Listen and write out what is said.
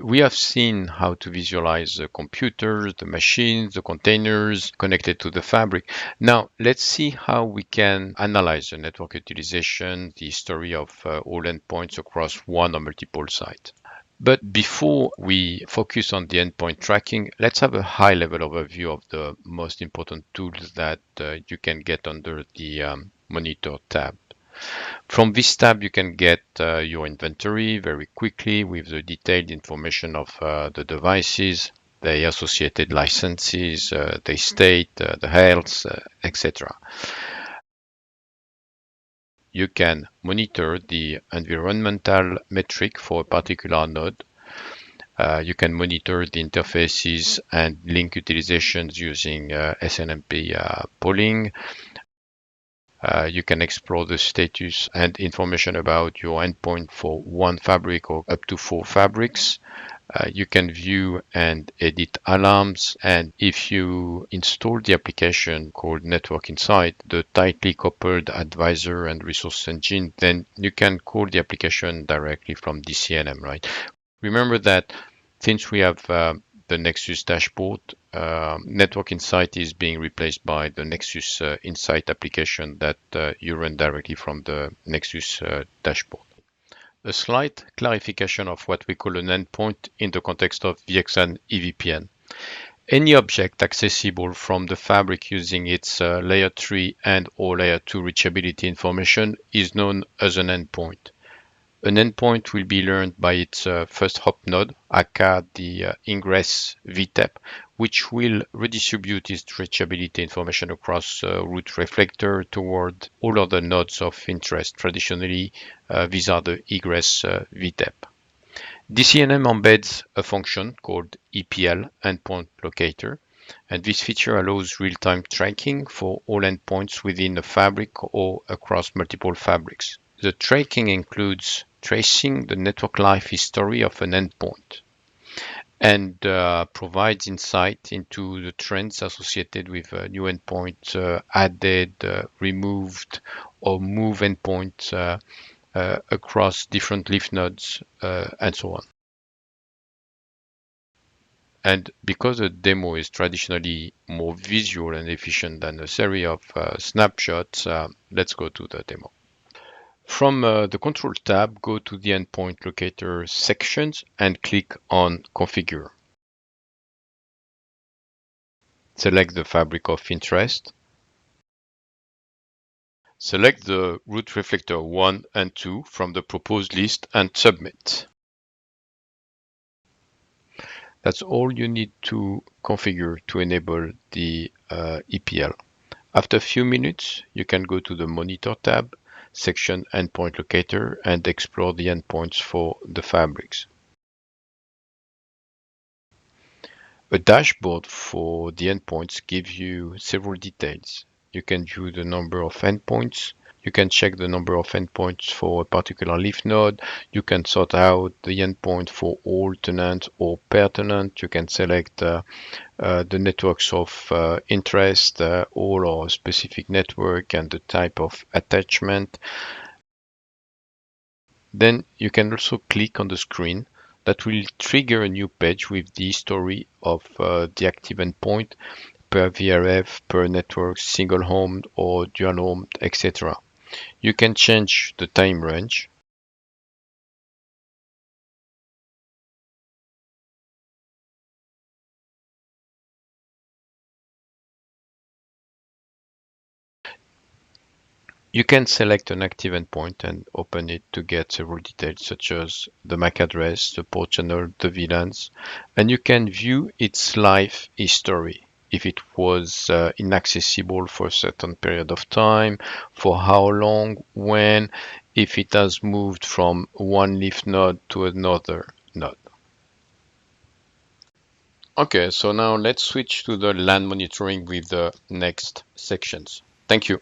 We have seen how to visualize the computers, the machines, the containers connected to the fabric. Now, let's see how we can analyze the network utilization, the history of all endpoints across one or multiple sites. But before we focus on the endpoint tracking, let's have a high-level overview of the most important tools that you can get under the Monitor tab. From this tab, you can get your inventory very quickly with the detailed information of the devices, the associated licenses, the state, the health, etc. You can monitor the environmental metric for a particular node. You can monitor the interfaces and link utilizations using SNMP polling. You can explore the status and information about your endpoint for one fabric or up to 4 fabrics. You can view and edit alarms, and if you install the application called Network Insight, the tightly coupled advisor and resource engine, then you can call the application directly from DCNM, right? Remember that since we have the Nexus dashboard, Network Insight is being replaced by the Nexus Insight application that you run directly from the Nexus dashboard. A slight clarification of what we call an endpoint in the context of VXLAN EVPN. Any object accessible from the fabric using its layer 3 and or layer 2 reachability information is known as an endpoint. An endpoint will be learned by its first hop node, aka the ingress VTEP, which will redistribute its reachability information across route reflector toward all other nodes of interest. Traditionally, these are the egress VTEP. DCNM embeds a function called EPL, Endpoint Locator, and this feature allows real-time tracking for all endpoints within a fabric or across multiple fabrics. The tracking includes tracing the network life history of an endpoint and provides insight into the trends associated with new endpoints added, removed, or move endpoints across different leaf nodes and so on. And because the demo is traditionally more visual and efficient than a series of snapshots, let's go to the demo. From the Control tab, go to the Endpoint Locator sections and click on Configure. Select the fabric of interest. Select the route reflector 1 and 2 from the proposed list and submit. That's all you need to configure to enable the EPL. After a few minutes, you can go to the Monitor tab, section Endpoint Locator, and explore the endpoints for the fabrics. A dashboard for the endpoints gives you several details. You can view the number of endpoints. You can check the number of endpoints for a particular leaf node. You can sort out the endpoint for all tenants or per tenant. You can select the networks of interest, all or specific network, and the type of attachment. Then you can also click on the screen that will trigger a new page with the history of the active endpoint per VRF, per network, single home or dual home, etc. You can change the time range. You can select an active endpoint and open it to get several details such as the MAC address, the port channel, the VLANs, and you can view its life history. If it was inaccessible for a certain period of time, for how long, when, if it has moved from one leaf node to another node. Okay, so now let's switch to the LAN monitoring with the next sections. Thank you.